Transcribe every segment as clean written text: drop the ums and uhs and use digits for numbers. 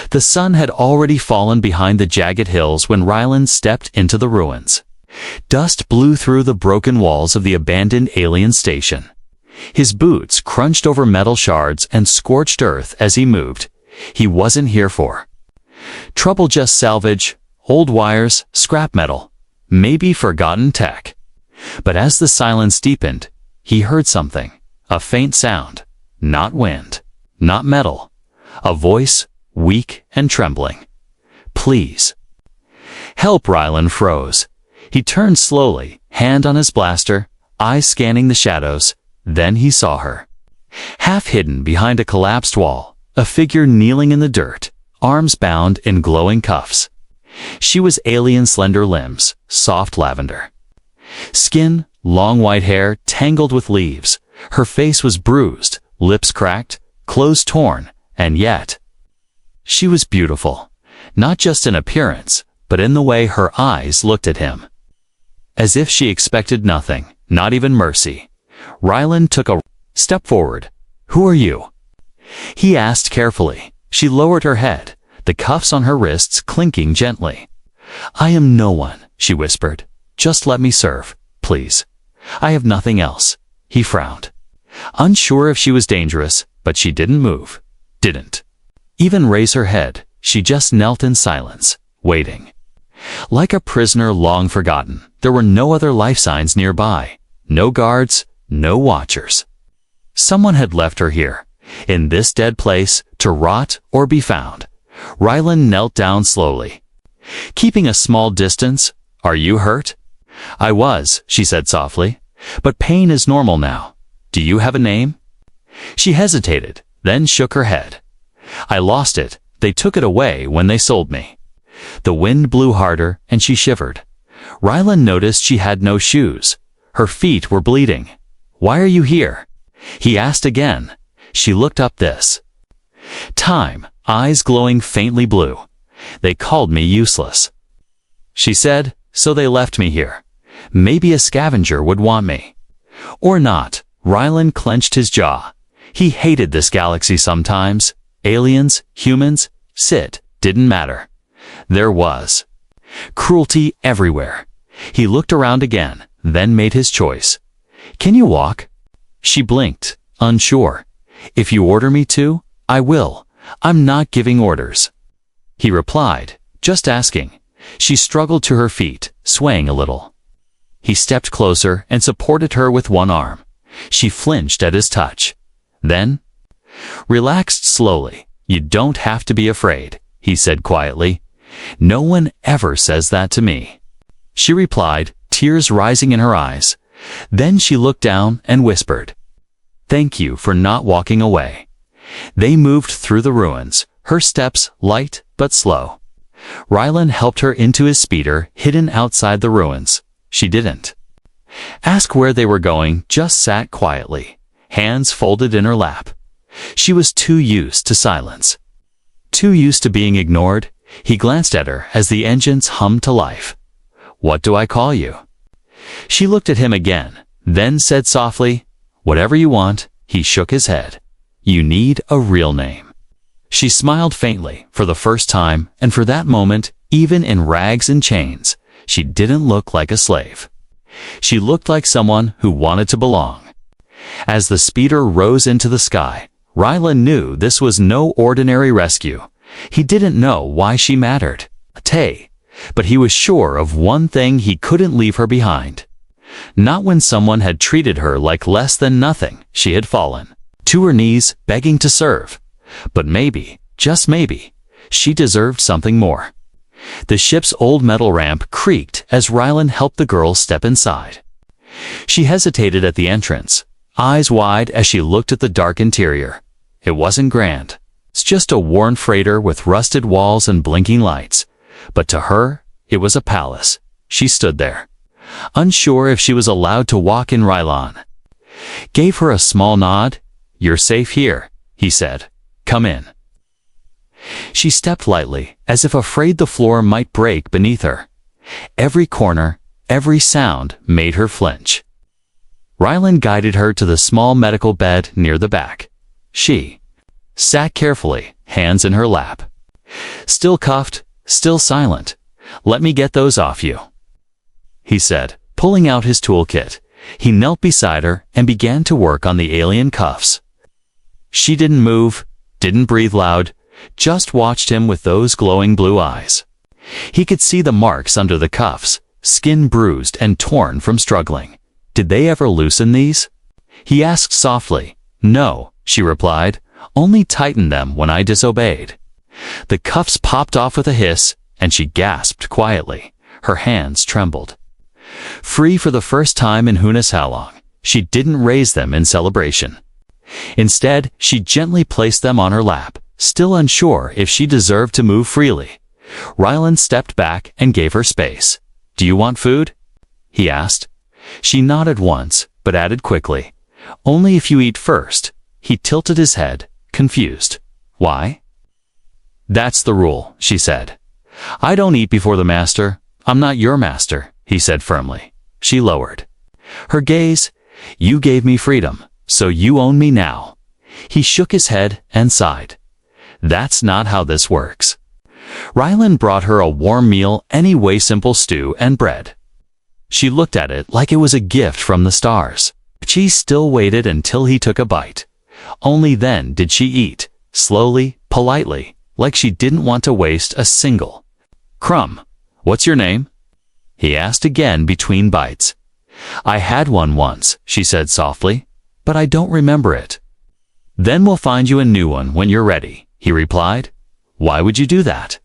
The sun had already fallen behind the jagged hills when Rylan stepped into the ruins. Dust blew through the broken walls of the abandoned alien station. His boots crunched over metal shards and scorched earth as he moved. He wasn't here for trouble, just salvage, old wires, scrap metal, maybe forgotten tech. But as the silence deepened, he heard something, a faint sound, not wind, not metal, a voice, weak and trembling. Please. Help, Rylan froze. He turned slowly, hand on his blaster, eyes scanning the shadows. Then he saw her. Half hidden behind a collapsed wall, a figure kneeling in the dirt, arms bound in glowing cuffs. She was alien, slender limbs, soft lavender skin, long white hair tangled with leaves. Her face was bruised, lips cracked, clothes torn, and yet she was beautiful, not just in appearance, but in the way her eyes looked at him. As if she expected nothing, not even mercy. Rylan took a step forward. Who are you? He asked carefully. She lowered her head, the cuffs on her wrists clinking gently. I am no one, she whispered. Just let me serve, please. I have nothing else. He frowned. Unsure if she was dangerous, but she didn't move. Didn't even raise her head. She just knelt in silence, waiting. Like a prisoner long forgotten, there were no other life signs nearby. No guards, no watchers. Someone had left her here, in this dead place, to rot or be found. Rylan knelt down slowly, keeping a small distance. Are you hurt? I was, she said softly, but pain is normal now. Do you have a name? She hesitated, then shook her head. I lost it. They took it away when they sold me. The wind blew harder and she shivered. Rylan noticed she had no shoes. Her feet were bleeding. Why are you here? He asked again. She looked up this time, eyes glowing faintly blue. They called me useless, she said, so they left me here. Maybe a scavenger would want me. Or not. Rylan clenched his jaw. He hated this galaxy sometimes. Aliens, humans, Sid, didn't matter. There was cruelty everywhere. He looked around again, then made his choice. Can you walk? She blinked, unsure. If you order me to, I will. I'm not giving orders. He replied, just asking. She struggled to her feet, swaying a little. He stepped closer and supported her with one arm. She flinched at his touch. Then relaxed slowly. You don't have to be afraid, he said quietly. No one ever says that to me. She replied, tears rising in her eyes. Then she looked down and whispered, thank you for not walking away. They moved through the ruins, her steps light but slow. Rylan helped her into his speeder hidden outside the ruins. She didn't ask where they were going, just sat quietly, hands folded in her lap. She was too used to silence, too used to being ignored. He glanced at her as the engines hummed to life. What do I call you? She looked at him again, then said softly, whatever you want. He shook his head. You need a real name. She smiled faintly for the first time, and for that moment, even in rags and chains, she didn't look like a slave. She looked like someone who wanted to belong. As the speeder rose into the sky, Rylan knew this was no ordinary rescue. He didn't know why she mattered, Tay, but he was sure of one thing: he couldn't leave her behind. Not when someone had treated her like less than nothing. She had fallen to her knees, begging to serve. But maybe, just maybe, she deserved something more. The ship's old metal ramp creaked as Rylan helped the girl step inside. She hesitated at the entrance, eyes wide as she looked at the dark interior. It wasn't grand. It's just a worn freighter with rusted walls and blinking lights. But to her, it was a palace. She stood there, unsure if she was allowed to walk in. Rylan gave her a small nod. You're safe here, he said. Come in. She stepped lightly, as if afraid the floor might break beneath her. Every corner, every sound made her flinch. Rylan guided her to the small medical bed near the back. She sat carefully, hands in her lap. Still cuffed, still silent. Let me get those off you, he said, pulling out his toolkit. He knelt beside her and began to work on the alien cuffs. She didn't move, didn't breathe loud, just watched him with those glowing blue eyes. He could see the marks under the cuffs, skin bruised and torn from struggling. Did they ever loosen these? He asked softly. No, she replied, only tightened them when I disobeyed. The cuffs popped off with a hiss, and she gasped quietly. Her hands trembled. Free for the first time in who knows how long, she didn't raise them in celebration. Instead, she gently placed them on her lap, still unsure if she deserved to move freely. Ryland stepped back and gave her space. Do you want food? He asked. She nodded once, but added quickly, only if you eat first. He tilted his head, confused. Why? That's the rule, she said. I don't eat before the master. I'm not your master, he said firmly. She lowered her gaze. You gave me freedom, so you own me now. He shook his head and sighed. That's not how this works. Ryland brought her a warm meal, anyway, simple stew and bread. She looked at it like it was a gift from the stars. She still waited until he took a bite. Only then did she eat, slowly, politely, like she didn't want to waste a single crumb. What's your name? He asked again between bites. I had one once, she said softly, but I don't remember it. Then we'll find you a new one when you're ready, he replied. Why would you do that?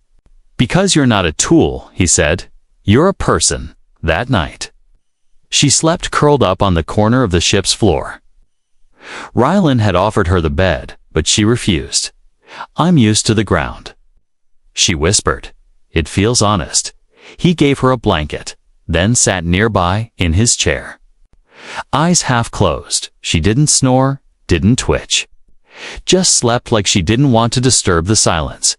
Because you're not a tool, he said. You're a person. That night, she slept curled up on the corner of the ship's floor. Ryland had offered her the bed, but she refused. I'm used to the ground, she whispered. It feels honest. He gave her a blanket, then sat nearby in his chair. Eyes half closed, she didn't snore, didn't twitch. Just slept like she didn't want to disturb the silence.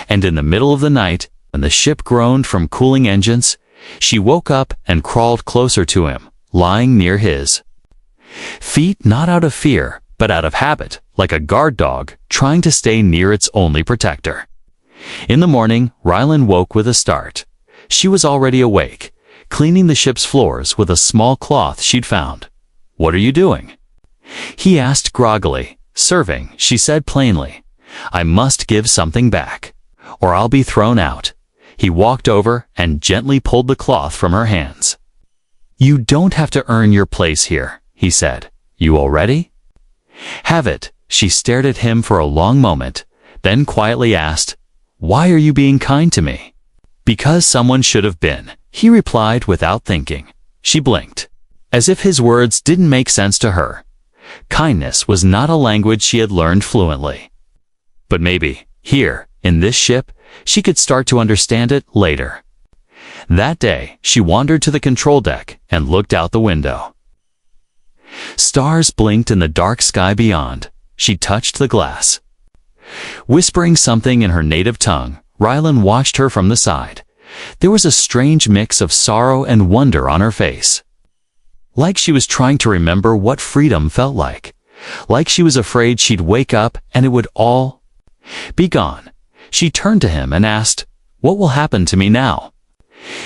And in the middle of the night, when the ship groaned from cooling engines, she woke up and crawled closer to him, lying near his feet, not out of fear, but out of habit, like a guard dog trying to stay near its only protector. In the morning, Ryland woke with a start. She was already awake, cleaning the ship's floors with a small cloth she'd found. What are you doing? He asked groggily. Serving, she said plainly. I must give something back, or I'll be thrown out. He walked over and gently pulled the cloth from her hands. You don't have to earn your place here, he said. You all ready? Have it. She stared at him for a long moment, then quietly asked, Why are you being kind to me? Because someone should have been, he replied without thinking. She blinked, as if his words didn't make sense to her. Kindness was not a language she had learned fluently. But maybe, here, in this ship, she could start to understand it later. That day, she wandered to the control deck and looked out the window. Stars blinked in the dark sky beyond. She touched the glass. Whispering something in her native tongue, Ryland watched her from the side. There was a strange mix of sorrow and wonder on her face. Like she was trying to remember what freedom felt like. Like she was afraid she'd wake up and it would all be gone. She turned to him and asked, What will happen to me now?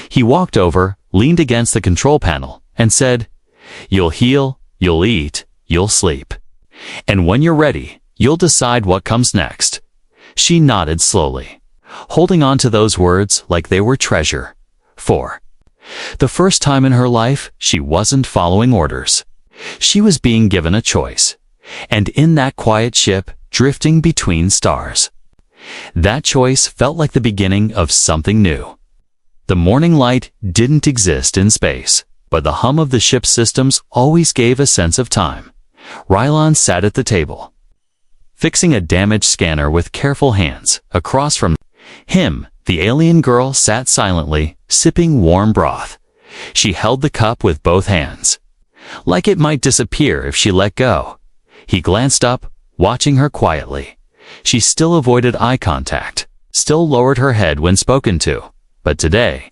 He walked over, leaned against the control panel, and said, You'll heal, you'll eat, you'll sleep. And when you're ready, you'll decide what comes next. She nodded slowly, holding on to those words like they were treasure. For the first time in her life, she wasn't following orders. She was being given a choice. And in that quiet ship, drifting between stars, that choice felt like the beginning of something new. The morning light didn't exist in space, but the hum of the ship's systems always gave a sense of time. Ryland sat at the table, fixing a damaged scanner with careful hands. Across from him, the alien girl sat silently, sipping warm broth. She held the cup with both hands, like it might disappear if she let go. He glanced up, watching her quietly. She still avoided eye contact, still lowered her head when spoken to. But today,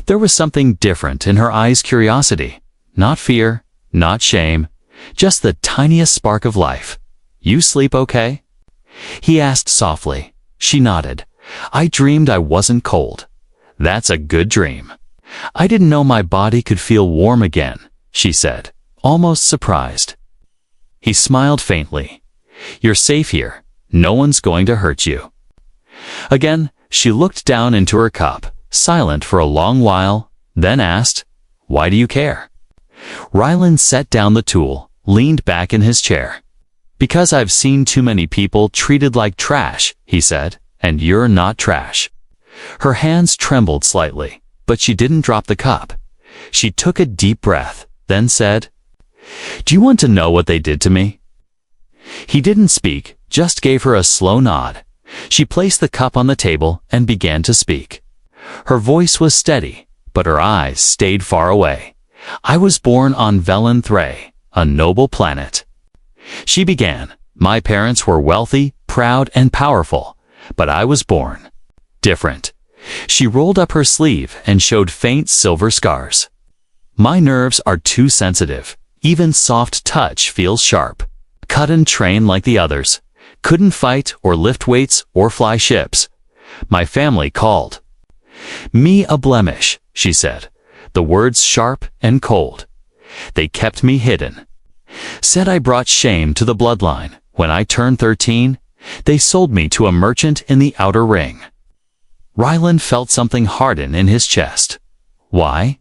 there was something different in her eyes. Curiosity, not fear, not shame, just the tiniest spark of life. You sleep okay? He asked softly. She nodded, I dreamed I wasn't cold. That's a good dream. I didn't know my body could feel warm again, she said, almost surprised. He smiled faintly. You're safe here. No one's going to hurt you. Again, she looked down into her cup, silent for a long while, then asked, Why do you care? Ryland set down the tool, leaned back in his chair. Because I've seen too many people treated like trash, he said, and you're not trash. Her hands trembled slightly, but she didn't drop the cup. She took a deep breath, then said, Do you want to know what they did to me? He didn't speak, just gave her a slow nod. She placed the cup on the table and began to speak. Her voice was steady, but her eyes stayed far away. I was born on Velen Thray, a noble planet. She began, My parents were wealthy, proud, and powerful, but I was born different. She rolled up her sleeve and showed faint silver scars. My nerves are too sensitive. Even soft touch feels sharp. Cut and train like the others. Couldn't fight or lift weights or fly ships. My family called me a blemish, she said, the words sharp and cold. They kept me hidden. Said I brought shame to the bloodline. When I turned 13, they sold me to a merchant in the outer ring. Ryland felt something harden in his chest. Why?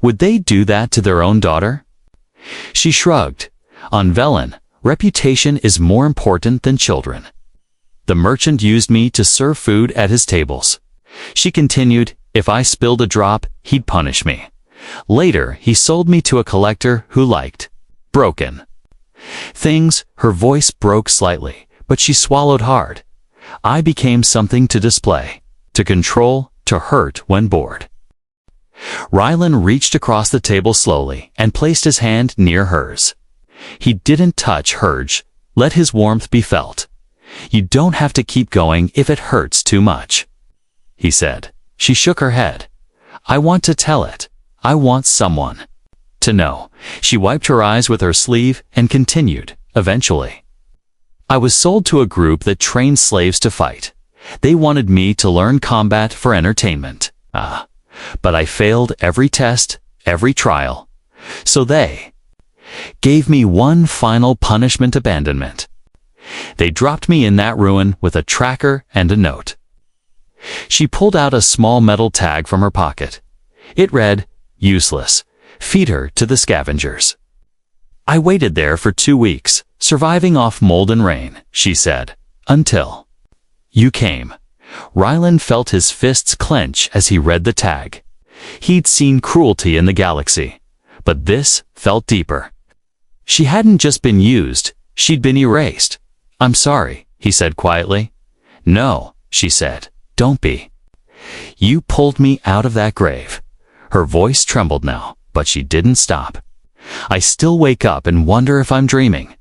Would they do that to their own daughter? She shrugged. On Velen, reputation is more important than children. The merchant used me to serve food at his tables. She continued, if I spilled a drop, he'd punish me. Later, he sold me to a collector who liked broken things. Her voice broke slightly, but she swallowed hard. I became something to display, to control, to hurt when bored. Ryland reached across the table slowly and placed his hand near hers. He didn't touch hers. Let his warmth be felt. You don't have to keep going if it hurts too much, he said. She shook her head. I want to tell it. I want someone to know. She wiped her eyes with her sleeve and continued, eventually. I was sold to a group that trained slaves to fight. They wanted me to learn combat for entertainment. But I failed every test, every trial. So they gave me one final punishment: abandonment. They dropped me in that ruin with a tracker and a note. She pulled out a small metal tag from her pocket. It read, useless. Feed her to the scavengers. I waited there for 2 weeks, surviving off mold and rain, she said, until you came. Ryland felt his fists clench as he read the tag. He'd seen cruelty in the galaxy, but this felt deeper. She hadn't just been used, she'd been erased. I'm sorry, he said quietly. No, she said, don't be. You pulled me out of that grave. Her voice trembled now, but she didn't stop. I still wake up and wonder if I'm dreaming.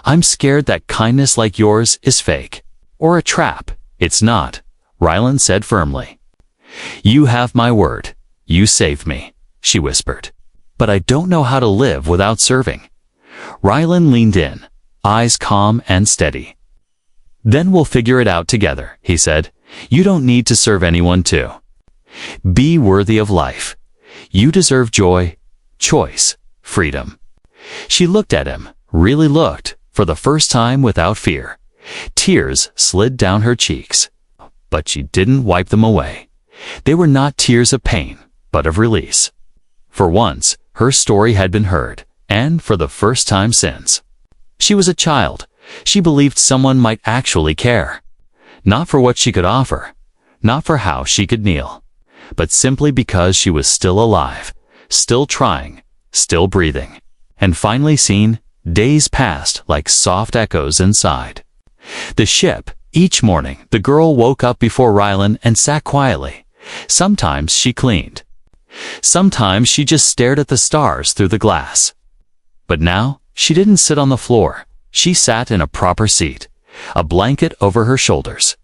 I'm scared that kindness like yours is fake. Or a trap. It's not, Ryland said firmly. You have my word. You saved me, she whispered. But I don't know how to live without serving. Ryland leaned in, eyes calm and steady. Then we'll figure it out together, he said. You don't need to serve anyone too. Be worthy of life. You deserve joy, choice, freedom. She looked at him, really looked, for the first time without fear. Tears slid down her cheeks, but she didn't wipe them away. They were not tears of pain, but of release. For once, her story had been heard, and for the first time since. She was a child. She believed someone might actually care. Not for what she could offer, not for how she could kneel, but simply because she was still alive, still trying, still breathing. And finally seen, days passed like soft echoes inside the ship. Each morning, the girl woke up before Ryland and sat quietly. Sometimes she cleaned. Sometimes she just stared at the stars through the glass. But now, she didn't sit on the floor. She sat in a proper seat, a blanket over her shoulders.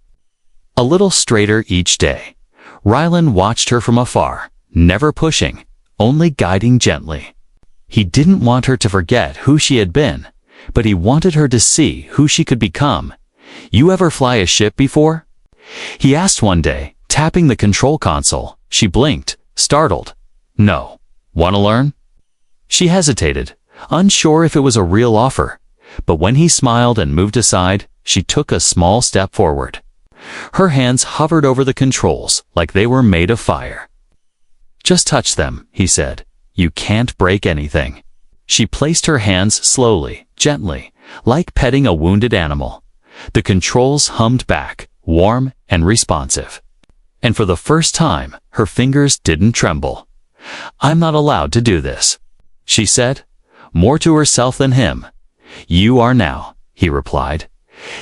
A little straighter each day. Ryland watched her from afar, never pushing, only guiding gently. He didn't want her to forget who she had been, but he wanted her to see who she could become. You ever fly a ship before? He asked one day, tapping the control console. She blinked, startled. No. Want to learn? She hesitated, unsure if it was a real offer. But when he smiled and moved aside, she took a small step forward. Her hands hovered over the controls like they were made of fire. Just touch them, he said. You can't break anything. She placed her hands slowly, gently, like petting a wounded animal. The controls hummed back, warm and responsive. And for the first time, her fingers didn't tremble. I'm not allowed to do this, she said, more to herself than him. You are now, he replied.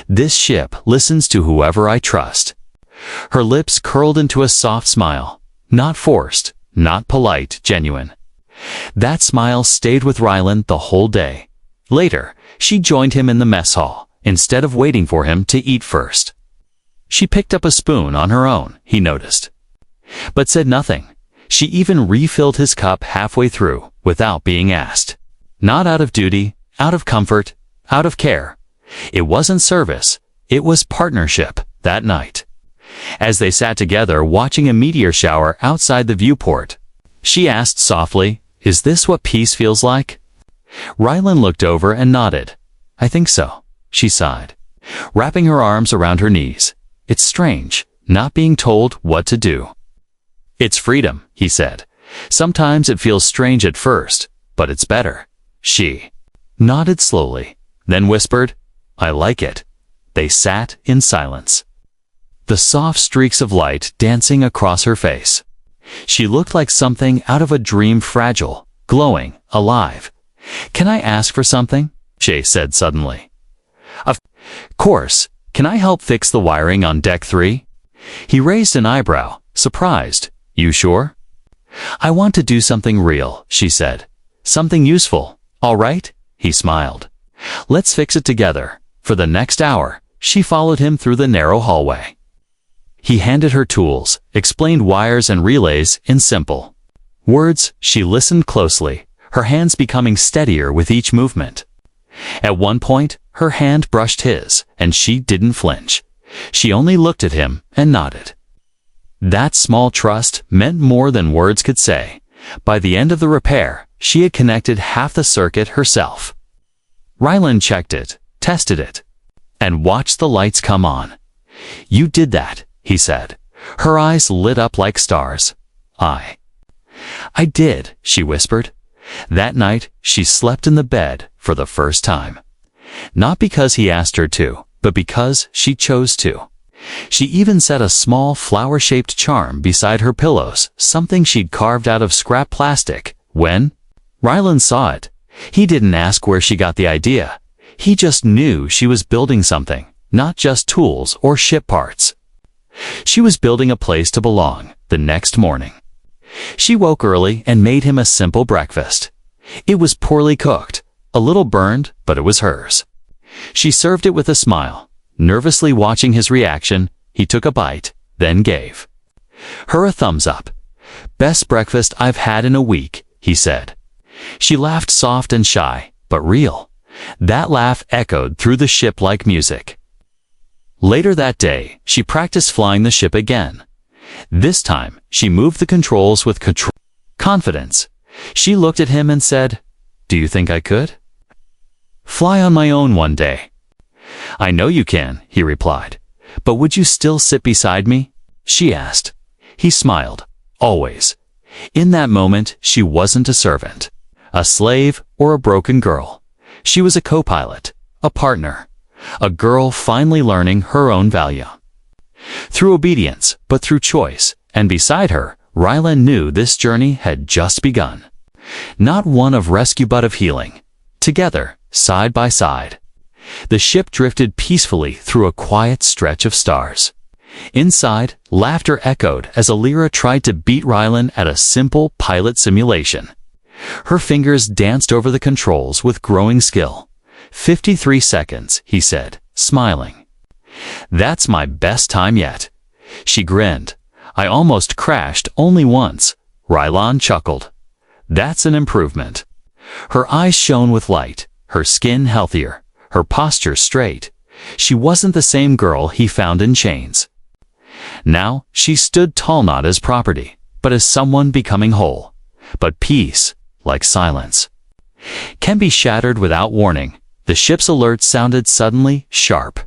This ship listens to whoever I trust. Her lips curled into a soft smile, not forced, not polite, genuine. That smile stayed with Ryland the whole day. Later, she joined him in the mess hall, instead of waiting for him to eat first. She picked up a spoon on her own, he noticed, but said nothing. She even refilled his cup halfway through, without being asked. Not out of duty, out of comfort, out of care. It wasn't service, it was partnership that night. As they sat together watching a meteor shower outside the viewport, she asked softly, Is this what peace feels like? Ryland looked over and nodded. I think so, she sighed, wrapping her arms around her knees. It's strange, not being told what to do. It's freedom, he said. Sometimes it feels strange at first, but it's better. She nodded slowly, then whispered, I like it. They sat in silence, the soft streaks of light dancing across her face. She looked like something out of a dream, fragile, glowing, alive. Can I ask for something? Shay said suddenly. Of course. Can I help fix the wiring on deck 3? He raised an eyebrow, surprised. You sure? I want to do something real, she said. Something useful. All right? He smiled. Let's fix it together. For the next hour, she followed him through the narrow hallway. He handed her tools, explained wires and relays in simple words. She listened closely, her hands becoming steadier with each movement. At one point, her hand brushed his, and she didn't flinch. She only looked at him and nodded. That small trust meant more than words could say. By the end of the repair, she had connected half the circuit herself. Ryland checked it, tested it, and watched the lights come on. You did that, he said. Her eyes lit up like stars. I did, she whispered. That night, she slept in the bed for the first time. Not because he asked her to, but because she chose to. She even set a small flower-shaped charm beside her pillows, something she'd carved out of scrap plastic. When Ryland saw it, he didn't ask where she got the idea. He just knew she was building something, not just tools or ship parts. She was building a place to belong. The next morning, she woke early and made him a simple breakfast. It was poorly cooked, a little burned, but it was hers. She served it with a smile. Nervously watching his reaction, he took a bite, then gave her a thumbs up. Best breakfast I've had in a week, he said. She laughed, soft and shy, but real. That laugh echoed through the ship like music. Later that day, she practiced flying the ship again. This time, she moved the controls with confidence. She looked at him and said, Do you think I could fly on my own one day? I know you can, he replied. But would you still sit beside me? She asked. He smiled. Always. In that moment, she wasn't a servant, a slave, or a broken girl. She was a co-pilot, a partner, a girl finally learning her own value. Through obedience, but through choice, and beside her, Ryland knew this journey had just begun. Not one of rescue but of healing. Together, side by side. The ship drifted peacefully through a quiet stretch of stars. Inside, laughter echoed as Alira tried to beat Ryland at a simple pilot simulation. Her fingers danced over the controls with growing skill. 53 seconds, he said, smiling. That's my best time yet. She grinned. I almost crashed only once. Ryland chuckled. That's an improvement. Her eyes shone with light, her skin healthier, her posture straight. She wasn't the same girl he found in chains. Now she stood tall not as property, but as someone becoming whole. But peace, like silence, can be shattered without warning. The ship's alert sounded suddenly sharp.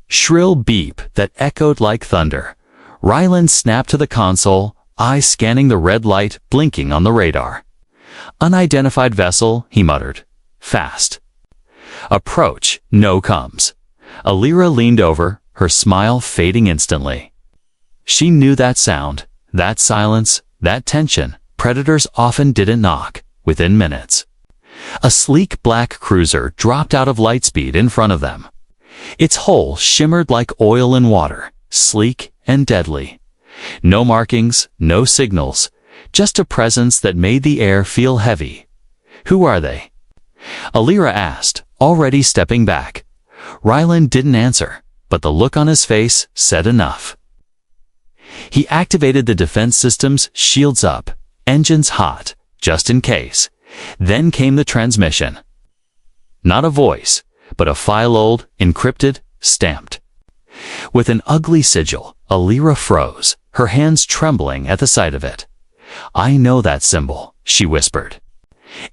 Shrill beep that echoed like thunder. Ryland snapped to the console, eyes scanning the red light blinking on the radar. Unidentified vessel, he muttered. Fast. Approach, no comes. Alira leaned over, her smile fading instantly. She knew that sound, that silence, that tension. Predators often didn't knock, within minutes. A sleek black cruiser dropped out of lightspeed in front of them. Its hull shimmered like oil in water, sleek and deadly. No markings, no signals, just a presence that made the air feel heavy. Who are they? Alira asked, already stepping back. Ryland didn't answer, but the look on his face said enough. He activated the defense system's shields up, engines hot, just in case. Then came the transmission. Not a voice, but a file old, encrypted, stamped. With an ugly sigil, Alira froze, her hands trembling at the sight of it. I know that symbol, she whispered.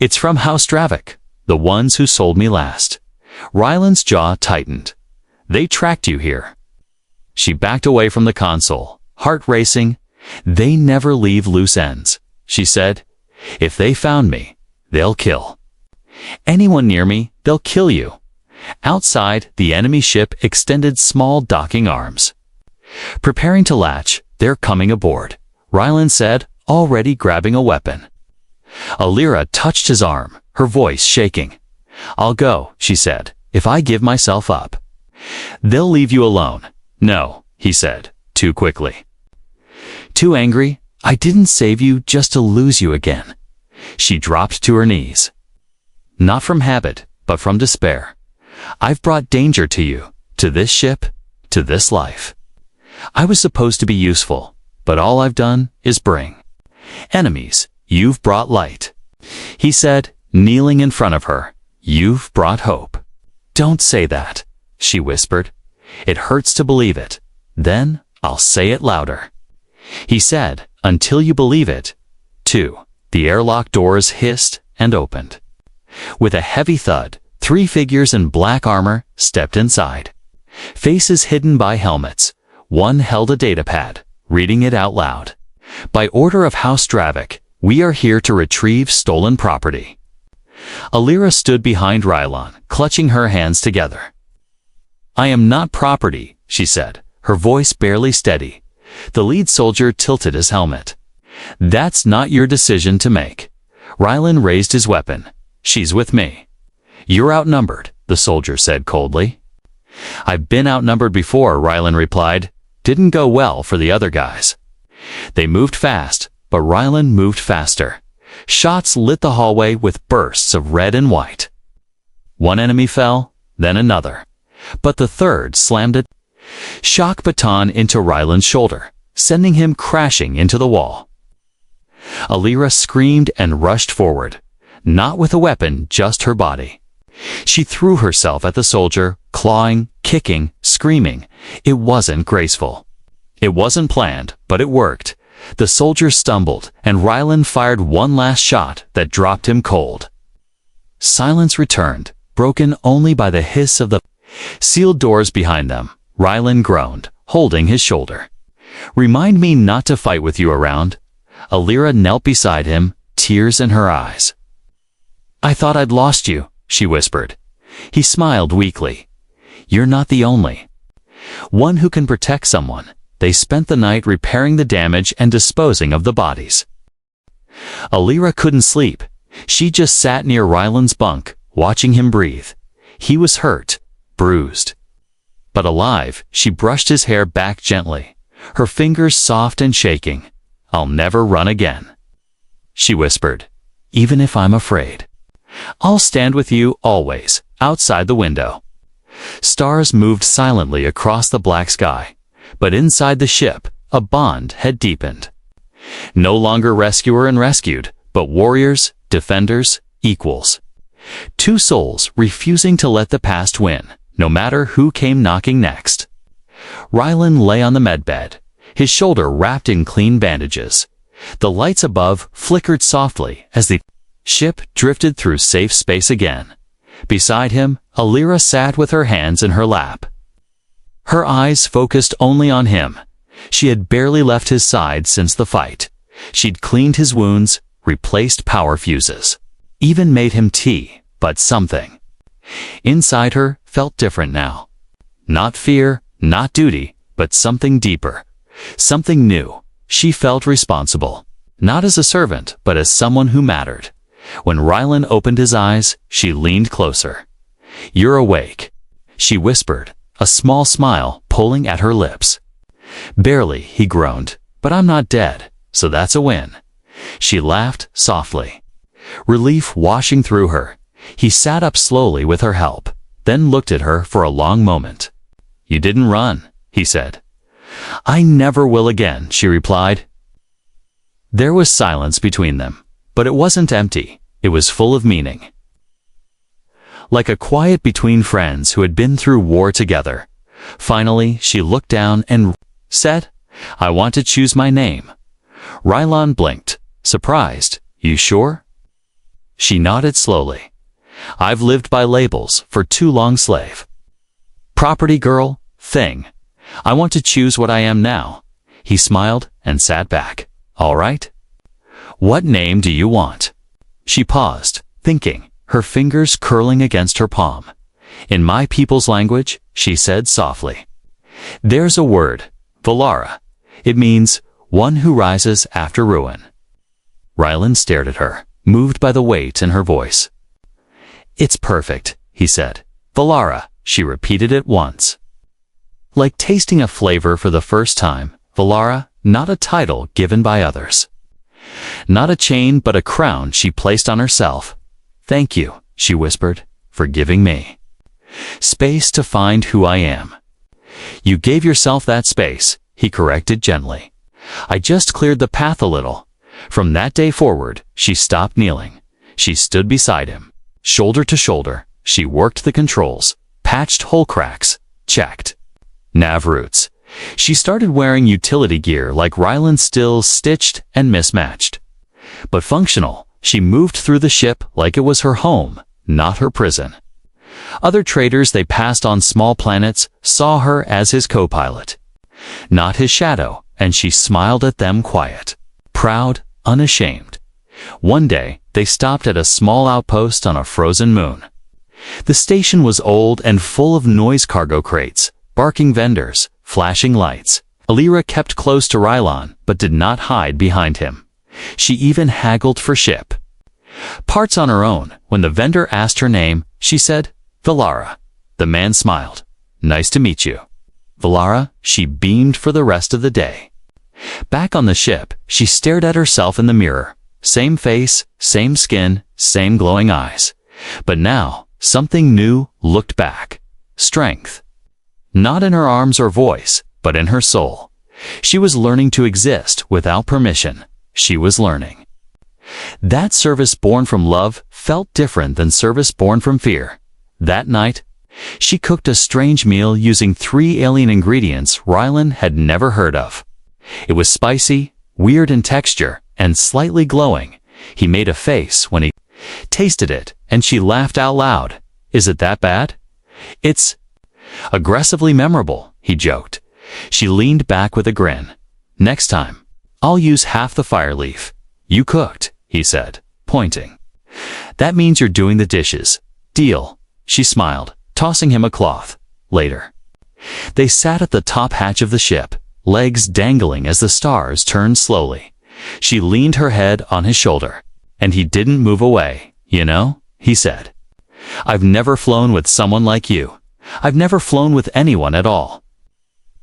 It's from House Dravik, the ones who sold me last. Ryland's jaw tightened. They tracked you here. She backed away from the console, heart racing. They never leave loose ends, she said. If they found me, they'll kill. Anyone near me, they'll kill you. Outside, the enemy ship extended small docking arms. Preparing to latch, they're coming aboard, Ryland said, already grabbing a weapon. Alira touched his arm, her voice shaking. I'll go, she said, if I give myself up. They'll leave you alone. No, he said, too quickly. Too angry, I didn't save you just to lose you again. She dropped to her knees. Not from habit, but from despair. I've brought danger to you, to this ship, to this life. I was supposed to be useful, but all I've done is bring enemies. You've brought light, he said, kneeling in front of her. You've brought hope. Don't say that, she whispered. It hurts to believe it. Then I'll say it louder. He said, until you believe it. 2. The airlock doors hissed and opened. With a heavy thud, 3 figures in black armor stepped inside. Faces hidden by helmets. One held a datapad, reading it out loud. By order of House Dravik, we are here to retrieve stolen property. Alira stood behind Rylan, clutching her hands together. I am not property, she said, her voice barely steady. The lead soldier tilted his helmet. That's not your decision to make. Rylan raised his weapon. She's with me. You're outnumbered, the soldier said coldly. I've been outnumbered before, Rylan replied. Didn't go well for the other guys. They moved fast, but Rylan moved faster. Shots lit the hallway with bursts of red and white. One enemy fell, then another. But the third slammed a shock baton into Ryland's shoulder, sending him crashing into the wall. Alira screamed and rushed forward, not with a weapon, just her body. She threw herself at the soldier, clawing, kicking, screaming. It wasn't graceful. It wasn't planned, but it worked. The soldier stumbled, and Ryland fired one last shot that dropped him cold. Silence returned, broken only by the hiss of the sealed doors behind them. Ryland groaned, holding his shoulder. Remind me not to fight with you around. Alira knelt beside him, tears in her eyes. I thought I'd lost you, she whispered. He smiled weakly. You're not the only one who can protect someone. They spent the night repairing the damage and disposing of the bodies. Alira couldn't sleep. She just sat near Ryland's bunk, watching him breathe. He was hurt, bruised, but alive. She brushed his hair back gently, her fingers soft and shaking. I'll never run again, she whispered, even if I'm afraid. I'll stand with you always, outside the window. Stars moved silently across the black sky. But inside the ship, a bond had deepened. No longer rescuer and rescued, but warriors, defenders, equals. 2 souls refusing to let the past win, no matter who came knocking next. Rylan lay on the medbed, his shoulder wrapped in clean bandages. The lights above flickered softly as the ship drifted through safe space again. Beside him, Alira sat with her hands in her lap. Her eyes focused only on him. She had barely left his side since the fight. She'd cleaned his wounds, replaced power fuses, even made him tea, but something inside her felt different now. Not fear, not duty, but something deeper, something new. She felt responsible, not as a servant, but as someone who mattered. When Rylan opened his eyes, she leaned closer. "You're awake," she whispered, a small smile pulling at her lips. "Barely," he groaned, "but I'm not dead, so that's a win." She laughed softly, relief washing through her. He sat up slowly with her help, then looked at her for a long moment. "You didn't run," he said. "I never will again," she replied. There was silence between them, but it wasn't empty. It was full of meaning. Like a quiet between friends who had been through war together. Finally, she looked down and said, "I want to choose my name." Rylan blinked, surprised. "You sure?" She nodded slowly. "I've lived by labels for too long, slave. Property girl, thing. I want to choose what I am now." He smiled and sat back. "All right. What name do you want?" She paused, thinking, her fingers curling against her palm. "In my people's language," she said softly, "there's a word, Valara. It means one who rises after ruin." Rylan stared at her, moved by the weight in her voice. "It's perfect," he said. "Valara," she repeated it once. Like tasting a flavor for the first time, Valara, not a title given by others. Not a chain but a crown she placed on herself. "Thank you," she whispered, "for giving me space to find who I am." "You gave yourself that space," he corrected gently. "I just cleared the path a little." From that day forward, she stopped kneeling. She stood beside him, shoulder to shoulder. She worked the controls, patched hole cracks, checked nav routes. She started wearing utility gear like Rylan, still stitched and mismatched, but functional. She moved through the ship like it was her home, not her prison. Other traders they passed on small planets saw her as his co-pilot, not his shadow, and she smiled at them, quiet, proud, unashamed. One day, they stopped at a small outpost on a frozen moon. The station was old and full of noise, cargo crates, barking vendors, flashing lights. Alira kept close to Rylan, but did not hide behind him. She even haggled for ship parts on her own. When the vendor asked her name, she said, "Valara." The man smiled. "Nice to meet you, Valara." She beamed for the rest of the day. Back on the ship, she stared at herself in the mirror. Same face, same skin, same glowing eyes. But now, something new looked back. Strength. Not in her arms or voice, but in her soul. She was learning to exist without permission. She was learning that service born from love felt different than service born from fear. That night, she cooked a strange meal using 3 alien ingredients Rylan had never heard of. It was spicy, weird in texture, and slightly glowing. He made a face when he tasted it, and she laughed out loud. "Is it that bad?" "It's aggressively memorable," he joked. She leaned back with a grin. "Next time, I'll use half the fire leaf you cooked," he said, pointing. "That means you're doing the dishes. Deal?" She smiled, tossing him a cloth. Later, they sat at the top hatch of the ship, legs dangling as the stars turned slowly. She leaned her head on his shoulder, and he didn't move away. "You know," he said, "I've never flown with someone like you. I've never flown with anyone at all."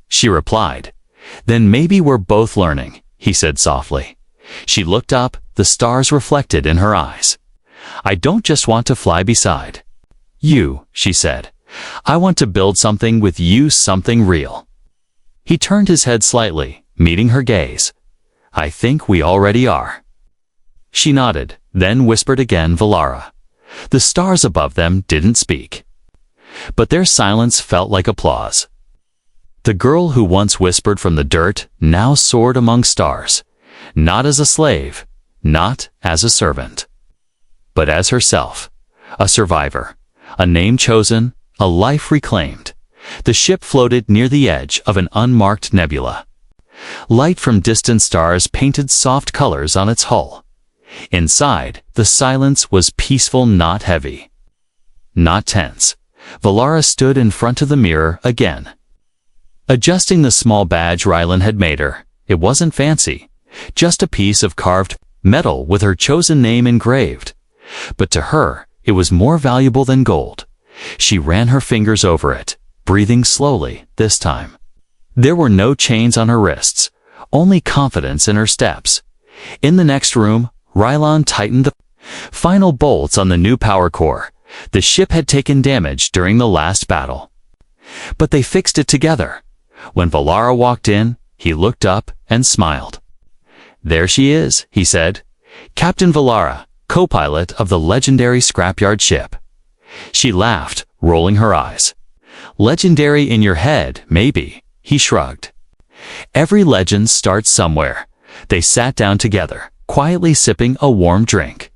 She replied, "Then maybe we're both learning," he said softly. She looked up, the stars reflected in her eyes. "I don't just want to fly beside you," she said. "I want to build something with you, something real." He turned his head slightly, meeting her gaze. "I think we already are." She nodded, then whispered again, "Valara." The stars above them didn't speak, but their silence felt like applause. The girl who once whispered from the dirt now soared among stars, not as a slave, not as a servant, but as herself, a survivor, a name chosen, a life reclaimed. The ship floated near the edge of an unmarked nebula. Light from distant stars painted soft colors on its hull. Inside, the silence was peaceful, not heavy, not tense. Valara stood in front of the mirror again, adjusting the small badge Rylan had made her. It wasn't fancy, just a piece of carved metal with her chosen name engraved. But to her, it was more valuable than gold. She ran her fingers over it, breathing slowly this time. There were no chains on her wrists, only confidence in her steps. In the next room, Rylan tightened the final bolts on the new power core. The ship had taken damage during the last battle, but they fixed it together. When Valara walked in, he looked up and smiled. "There she is," he said. "Captain Valara, co-pilot of the legendary scrapyard ship." She laughed, rolling her eyes. "Legendary in your head, maybe," he shrugged. "Every legend starts somewhere." They sat down together, quietly sipping a warm drink.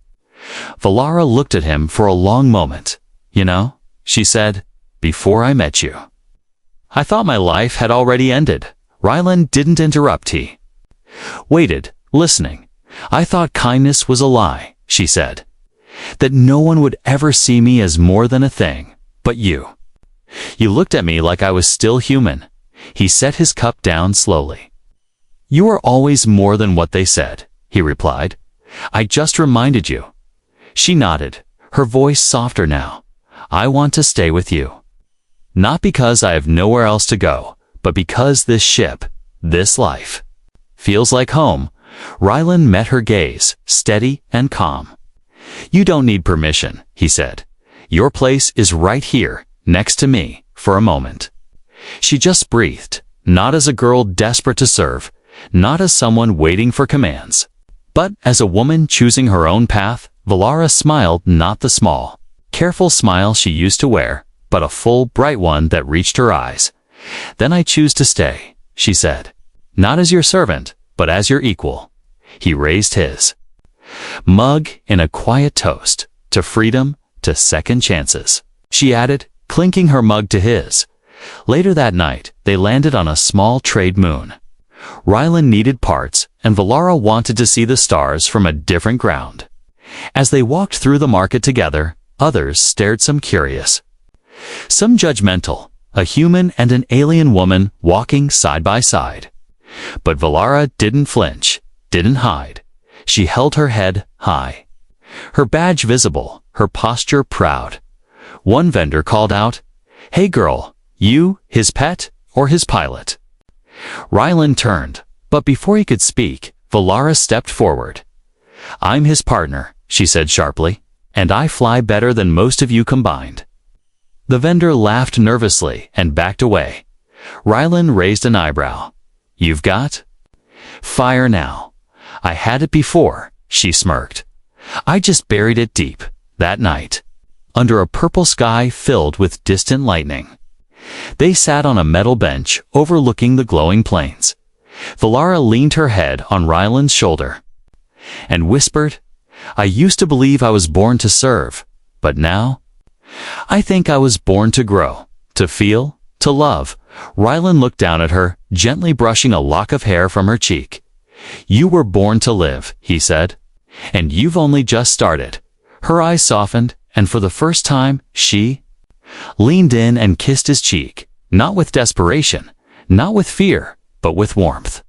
Valara looked at him for a long moment. "You know," she said, "before I met you, I thought my life had already ended." Rylan didn't interrupt. He waited, listening. "I thought kindness was a lie," she said. "That no one would ever see me as more than a thing. But you looked at me like I was still human." He set his cup down slowly. "You are always more than what they said," he replied. "I just reminded you." She nodded, her voice softer now. "I want to stay with you. Not because I have nowhere else to go, but because this ship, this life, feels like home." Rylan met her gaze, steady and calm. "You don't need permission," he said. "Your place is right here, next to me, for a moment." She just breathed, not as a girl desperate to serve, not as someone waiting for commands, but as a woman choosing her own path. Valara smiled, not the small, careful smile she used to wear, but a full, bright one that reached her eyes. "Then I choose to stay," she said. "Not as your servant, but as your equal." He raised his mug in a quiet toast, to freedom, to second chances. She added, clinking her mug to his. Later that night, they landed on a small trade moon. Rylan needed parts, and Valara wanted to see the stars from a different ground. As they walked through the market together, others stared, some curious, some judgmental, a human and an alien woman walking side by side. But Valara didn't flinch, didn't hide. She held her head high, her badge visible, her posture proud. One vendor called out, "Hey girl, you his pet or his pilot?" Rylan turned, but before he could speak, Valara stepped forward. "I'm his partner," she said sharply, "and I fly better than most of you combined." The vendor laughed nervously and backed away. Rylan raised an eyebrow. "You've got fire now." "I had it before," she smirked. "I just buried it deep, that night, under a purple sky filled with distant lightning." They sat on a metal bench overlooking the glowing plains. Valara leaned her head on Rylan's shoulder and whispered, "I used to believe I was born to serve, but now I think I was born to grow, to feel, to love." Rylan looked down at her, gently brushing a lock of hair from her cheek. "You were born to live," he said, "and you've only just started." Her eyes softened, and for the first time, she leaned in and kissed his cheek, not with desperation, not with fear, but with warmth.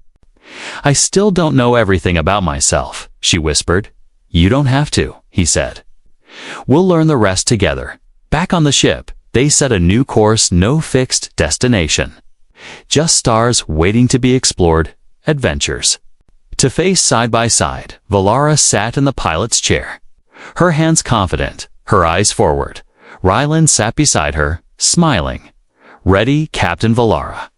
"I still don't know everything about myself," she whispered. "You don't have to," he said. "We'll learn the rest together." Back on the ship, they set a new course, no fixed destination. Just stars waiting to be explored, adventures to face side by side. Valara sat in the pilot's chair, her hands confident, her eyes forward. Rylan sat beside her, smiling. "Ready, Captain Valara?"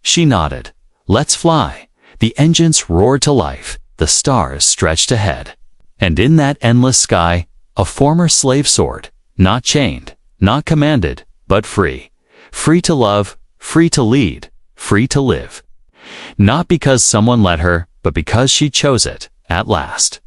She nodded. "Let's fly." The engines roared to life, the stars stretched ahead. And in that endless sky, a former slave soared, not chained, not commanded, but free. Free to love, free to lead, free to live. Not because someone let her, but because she chose it, at last.